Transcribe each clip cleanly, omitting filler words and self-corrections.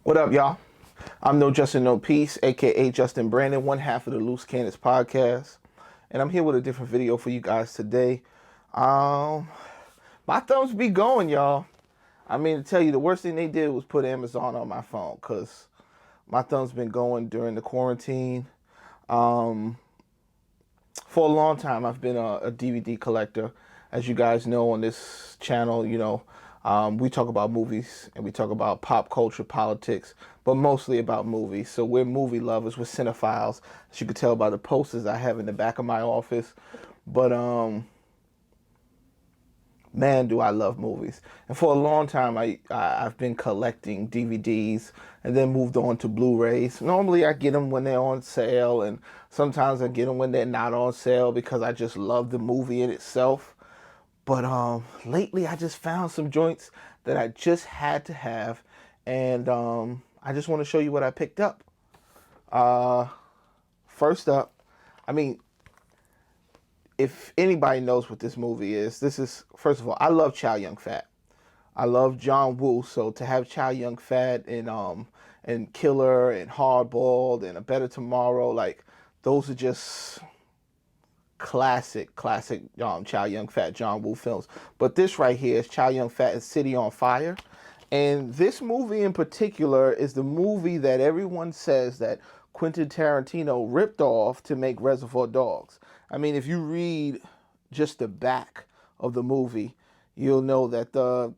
What up, y'all? I'm No Justin No Peace, aka Justin Brandon, one half of the Loose Cannons podcast, and I'm here with a different video for you guys today. My thumbs be going, y'all. I mean, to tell you, the worst thing they did was put Amazon on my phone, because my thumbs been going during the quarantine. For a long time, I've been a DVD collector. As you guys know on this channel, we talk about movies and we talk about pop culture, politics, but mostly about movies. So we're movie lovers, we're cinephiles, as you can tell by the posters I have in the back of my office. But man, do I love movies. And for a long time, I've been collecting DVDs and then moved on to Blu-rays. Normally, I get them when they're on sale, and sometimes I get them when they're not on sale because I just love the movie in itself. But lately, I just found some joints that I just had to have, and I just want to show you what I picked up. First up, I mean, if anybody knows what this movie is, this is, first of all, I love Ciao Young Fat. I love John Woo, so to have Ciao Young Fat and Killer and Hardballed and A Better Tomorrow, like, those are just classic Chow Yun-Fat John Woo films. But this right here is Chow Yun-Fat and City on Fire. And this movie in particular is the movie that everyone says that Quentin Tarantino ripped off to make Reservoir Dogs. I mean, if you read just the back of the movie, you'll know that the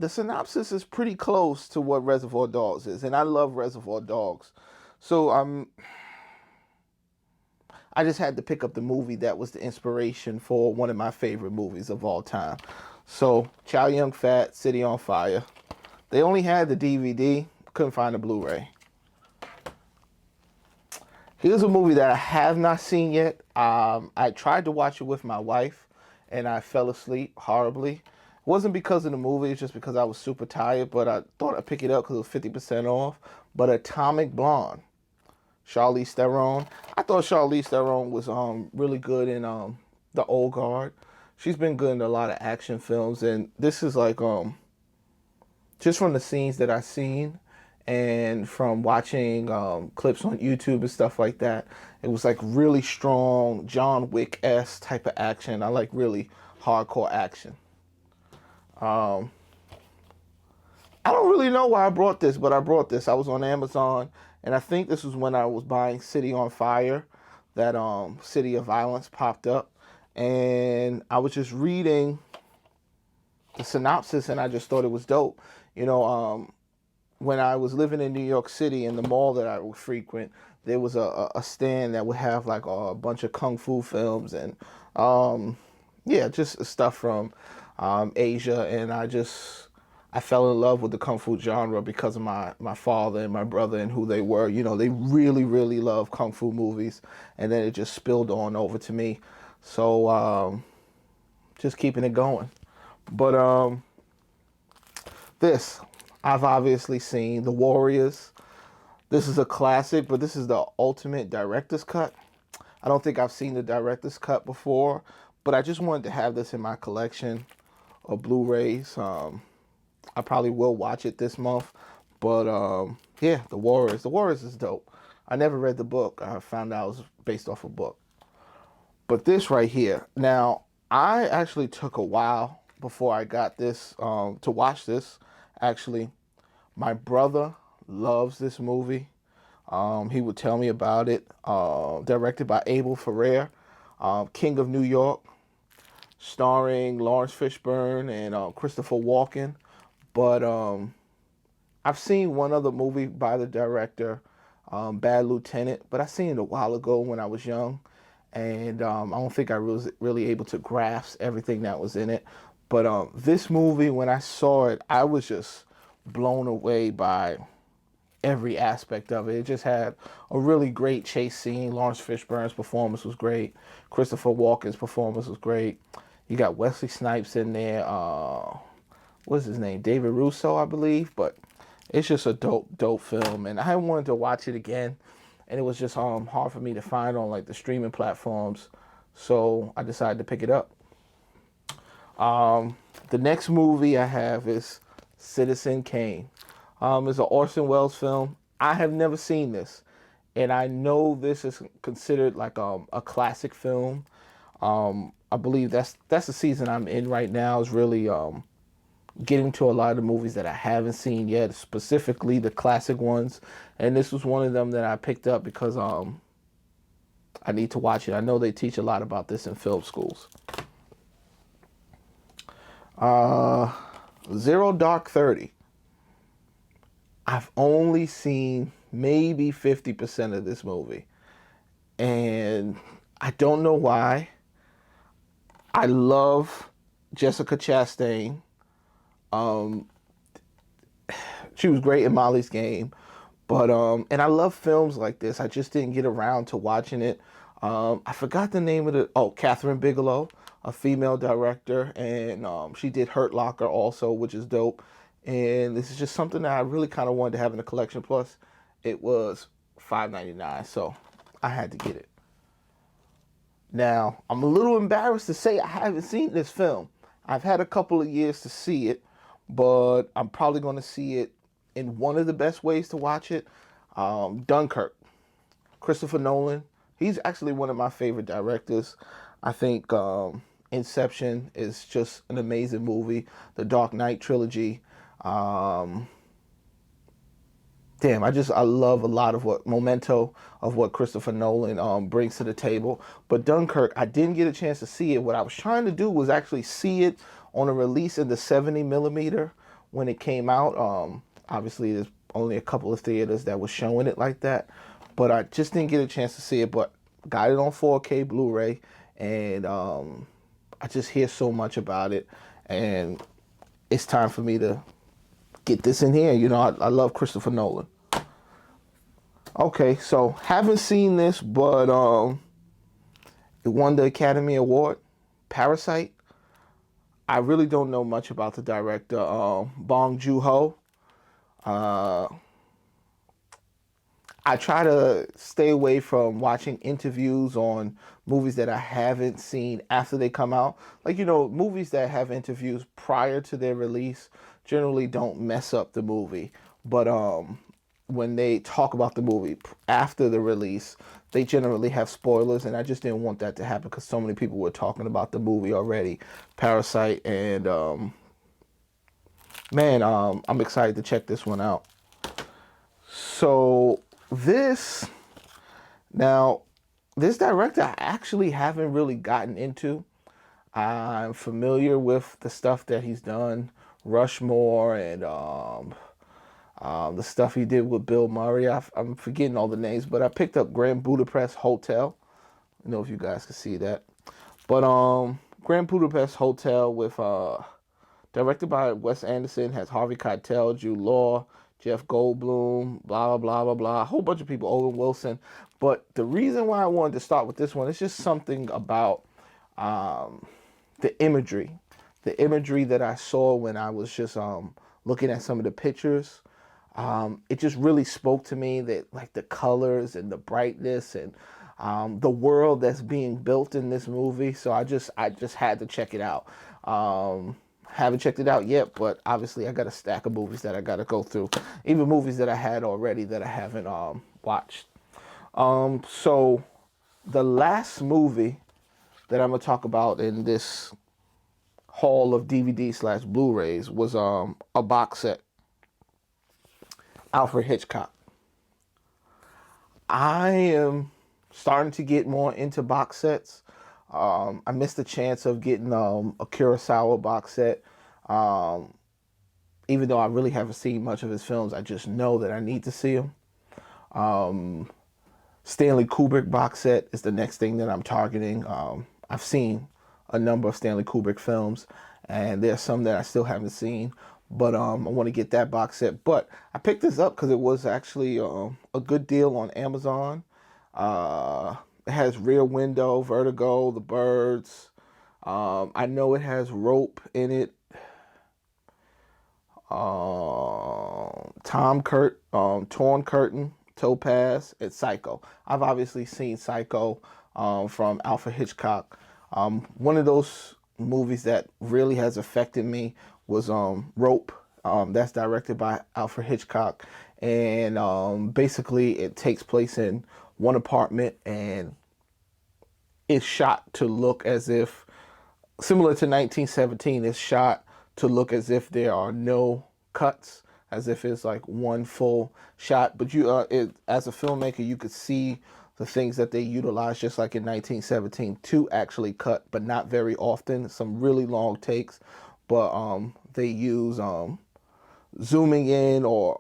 synopsis is pretty close to what Reservoir Dogs is. And I love Reservoir Dogs. So I just had to pick up the movie that was the inspiration for one of my favorite movies of all time. So, Chow Young Fat, City on Fire. They only had the DVD, couldn't find the Blu-ray. Here's a movie that I have not seen yet. I tried to watch it with my wife, and I fell asleep horribly. It wasn't because of the movie, it's just because I was super tired, but I thought I'd pick it up because it was 50% off. But Atomic Blonde. Charlize Theron. I thought Charlize Theron was really good in The Old Guard. She's been good in a lot of action films, and this is like just from the scenes that I've seen and from watching clips on YouTube and stuff like that, it was like really strong John Wick-esque type of action. I like really hardcore action. I don't really know why I brought this, but I brought this. I was on Amazon, and I think this was when I was buying City on Fire, that City of Violence popped up. And I was just reading the synopsis, and I just thought it was dope. When I was living in New York City, in the mall that I would frequent, there was a stand that would have like a bunch of kung fu films and just stuff from Asia, and I fell in love with the kung fu genre because of my father and my brother and who they were. They really, really love kung fu movies, and then it just spilled on over to me. So just keeping it going. But this, I've obviously seen The Warriors. This is a classic, but this is the ultimate director's cut. I don't think I've seen the director's cut before, but I just wanted to have this in my collection of Blu-rays. I probably will watch it this month. But yeah, The Warriors. The Warriors is dope. I never read the book. I found out it was based off a book. But this right here. Now, I actually took a while before I got this to watch this. Actually, my brother loves this movie. He would tell me about it. Directed by Abel Ferrara. King of New York. Starring Lawrence Fishburne and Christopher Walken. But I've seen one other movie by the director, Bad Lieutenant, but I seen it a while ago when I was young, and I don't think I was really able to grasp everything that was in it. But this movie, when I saw it, I was just blown away by every aspect of it. It just had a really great chase scene. Lawrence Fishburne's performance was great. Christopher Walken's performance was great. You got Wesley Snipes in there. What's his name? David Russo, I believe. But it's just a dope film, and I wanted to watch it again, and it was just hard for me to find on like the streaming platforms, so I decided to pick it up. The next movie I have is Citizen Kane. It's an Orson Welles film. I have never seen this, and I know this is considered like a classic film. I believe that's the season I'm in right now. Is really getting to a lot of the movies that I haven't seen yet, specifically the classic ones. And this was one of them that I picked up because I need to watch it. I know they teach a lot about this in film schools. Zero Dark 30. I've only seen maybe 50% of this movie. And I don't know why. I love Jessica Chastain. She was great in Molly's Game. But and I love films like this. I just didn't get around to watching it. I forgot the name of Catherine Bigelow, a female director, and she did Hurt Locker also, which is dope. And this is just something that I really kind of wanted to have in the collection. Plus, it was $5.99, so I had to get it. Now, I'm a little embarrassed to say I haven't seen this film. I've had a couple of years to see it, but I'm probably going to see it in one of the best ways to watch it. Dunkirk. Christopher Nolan. He's actually one of my favorite directors. I think Inception is just an amazing movie. The Dark Knight trilogy. I love a lot of what Memento of what Christopher Nolan brings to the table. But Dunkirk, I didn't get a chance to see it. What I was trying to do was actually see it on a release in the 70 millimeter when it came out. Obviously, there's only a couple of theaters that was showing it like that, but I just didn't get a chance to see it. But got it on 4K Blu-ray, and I just hear so much about it, and it's time for me to get this in here. You know, I love Christopher Nolan. Okay, so haven't seen this, but it won the Academy Award. Parasite. I really don't know much about the director, Bong Joon-ho. I try to stay away from watching interviews on movies that I haven't seen after they come out. Like, you know, movies that have interviews prior to their release generally don't mess up the movie. But when they talk about the movie after the release, they generally have spoilers, and I just didn't want that to happen because so many people were talking about the movie already, Parasite, and I'm excited to check this one out. So this director I actually haven't really gotten into. I'm familiar with the stuff that he's done, Rushmore, and the stuff he did with Bill Murray. I'm forgetting all the names, but I picked up Grand Budapest Hotel. I don't know if you guys can see that. But Grand Budapest Hotel with directed by Wes Anderson, has Harvey Keitel, Jude Law, Jeff Goldblum, blah, blah, blah, blah, a whole bunch of people, Owen Wilson. But the reason why I wanted to start with this one is just something about the imagery. The imagery that I saw when I was just looking at some of the pictures. It just really spoke to me, that like the colors and the brightness and the world that's being built in this movie. So I just had to check it out. Haven't checked it out yet, but obviously I got a stack of movies that I got to go through. Even movies that I had already that I haven't watched. So the last movie that I'm going to talk about in this haul of DVD/Blu-rays was a box set. Alfred Hitchcock. I am starting to get more into box sets. I missed the chance of getting a Kurosawa box set. Even though I really haven't seen much of his films, I just know that I need to see them. Stanley Kubrick box set is the next thing that I'm targeting. I've seen a number of Stanley Kubrick films, and there's some that I still haven't seen. But I want to get that box set. But I picked this up because it was actually a good deal on Amazon. It has Rear Window, Vertigo, The Birds. I know it has Rope in it. Torn Curtain, Topaz, and Psycho. I've obviously seen Psycho from Alfred Hitchcock. One of those movies that really has affected me was Rope. That's directed by Alfred Hitchcock. And basically it takes place in one apartment, and it's shot to look as if, similar to 1917, it's shot to look as if there are no cuts, as if it's like one full shot. But as a filmmaker, you could see the things that they utilize, just like in 1917, to actually cut, but not very often. Some really long takes, but they use zooming in or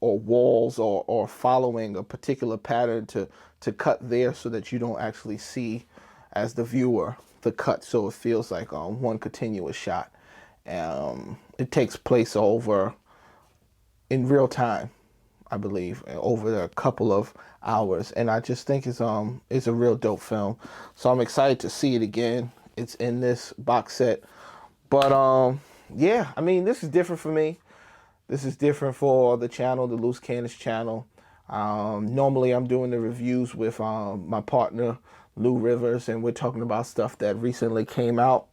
walls or following a particular pattern to cut there, so that you don't actually see, as the viewer, the cut, so it feels like one continuous shot. It takes place in real time, I believe, over a couple of hours, and I just think it's a real dope film. So I'm excited to see it again. It's in this box set, but yeah, I mean, this is different for me. This is different for the channel, the Loose Cannons channel. Normally I'm doing the reviews with my partner Lou Rivers, and we're talking about stuff that recently came out.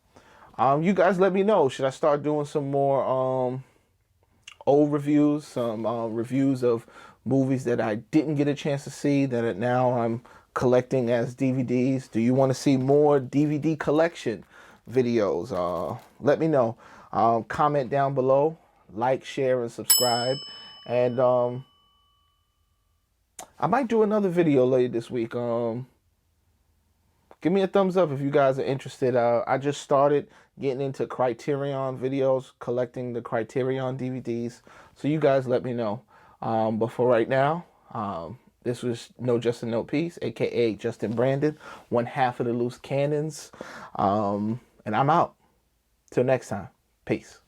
You guys let me know. Should I start doing some more old reviews, some reviews of movies that I didn't get a chance to see that now I'm collecting as DVDs? Do you want to see more DVD collection videos? Let me know. Comment down below, like, share, and subscribe. And I might do another video later this week. Give me a thumbs up if you guys are interested. I just started getting into Criterion videos, collecting the Criterion DVDs. So you guys let me know. But for right now, this was No Justin No Peace, aka Justin Brandon, one half of the Loose Cannons. And I'm out. Till next time. Peace.